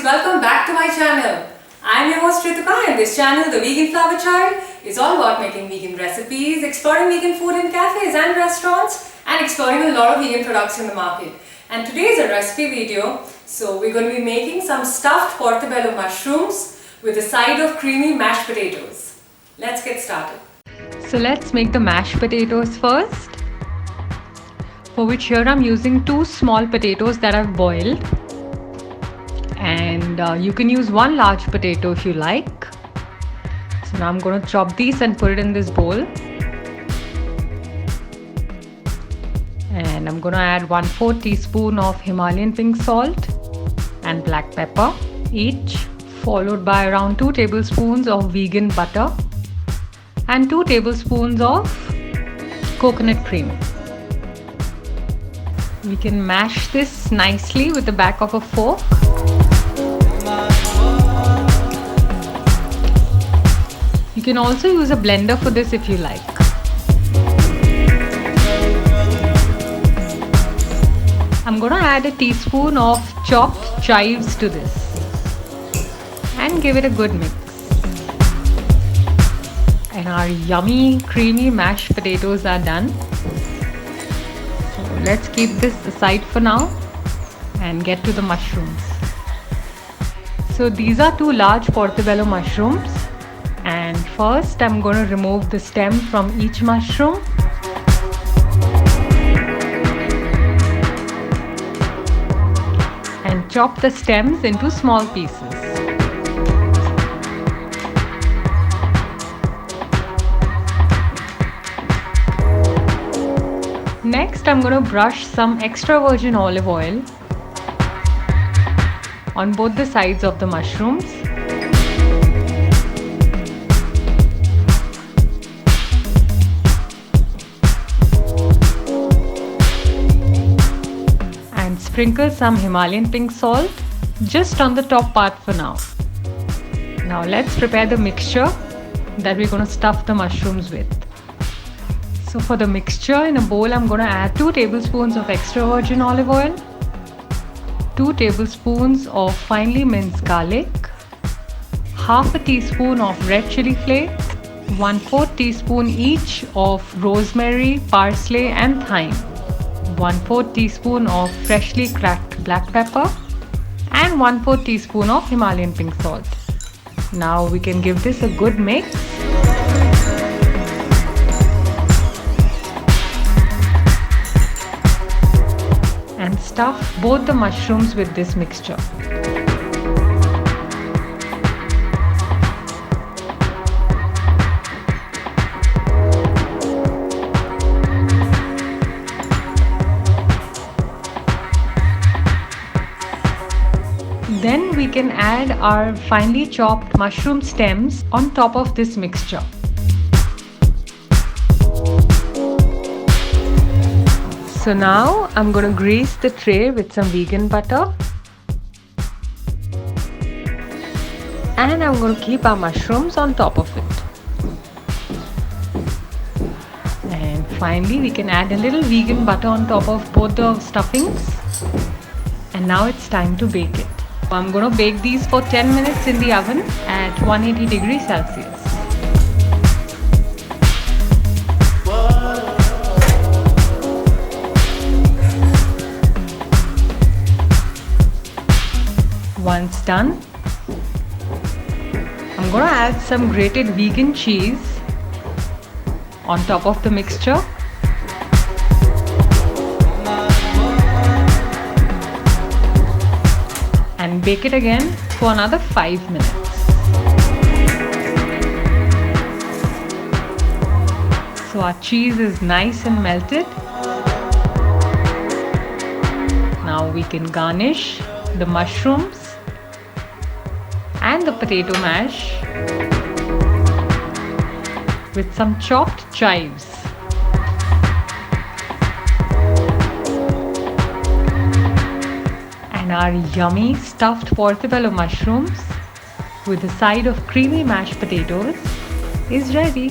welcome back to my channel. I am your host Rituka, and this channel, The Vegan Flower Child, is all about making vegan recipes, exploring vegan food in cafes and restaurants, and exploring a lot of vegan products in the market. And today is a recipe video, so we're going to be making some stuffed portobello mushrooms with a side of creamy mashed potatoes. Let's get started. So let's make the mashed potatoes first, for which here I'm using 2 small potatoes that I've boiled, and you can use 1 large potato if you like. So now I'm going to chop these and put it in this bowl, and I'm going to add 1/4 teaspoon of Himalayan pink salt and black pepper each, followed by around 2 tablespoons of vegan butter and 2 tablespoons of coconut cream. We can mash this nicely with the back of a fork. You can also use a blender for this if you like. I'm going to add a teaspoon of chopped chives to this and give it a good mix. And our yummy creamy mashed potatoes are done. So let's keep this aside for now and get to the mushrooms. So these are 2 large portobello mushrooms, and first I'm going to remove the stem from each mushroom. And chop the stems into small pieces. Next, I'm going to brush some extra virgin olive oil on both the sides of the mushrooms. And sprinkle some Himalayan pink salt just on the top part for now. Now let's prepare the mixture that we're going to stuff the mushrooms with. So for the mixture, in a bowl I'm going to add 2 tablespoons of extra virgin olive oil, 2 tablespoons of finely minced garlic, half a teaspoon of red chili flakes, 1/4 teaspoon each of rosemary, parsley and thyme, 1/4 teaspoon of freshly cracked black pepper and 1/4 teaspoon of Himalayan pink salt. Now we can give this a good mix. And stuff both the mushrooms with this mixture. Then we can add our finely chopped mushroom stems on top of this mixture. So now I'm going to grease the tray with some vegan butter, and I'm going to keep our mushrooms on top of it. And finally we can add a little vegan butter on top of both the stuffings, and now it's time to bake it. I'm going to bake these for 10 minutes in the oven at 180 degrees Celsius. Once done, I'm going to add some grated vegan cheese on top of the mixture. And bake it again for another 5 minutes. So our cheese is nice and melted. Now we can garnish the mushrooms and the potato mash with some chopped chives. And our yummy stuffed portobello mushrooms with a side of creamy mashed potatoes is ready.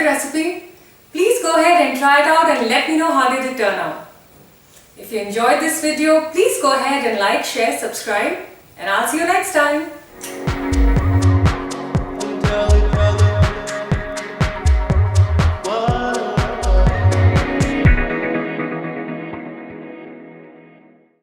the recipe, please go ahead and try it out and let me know how did it turn out. If you enjoyed this video, please go ahead and like, share, subscribe, and I'll see you next time.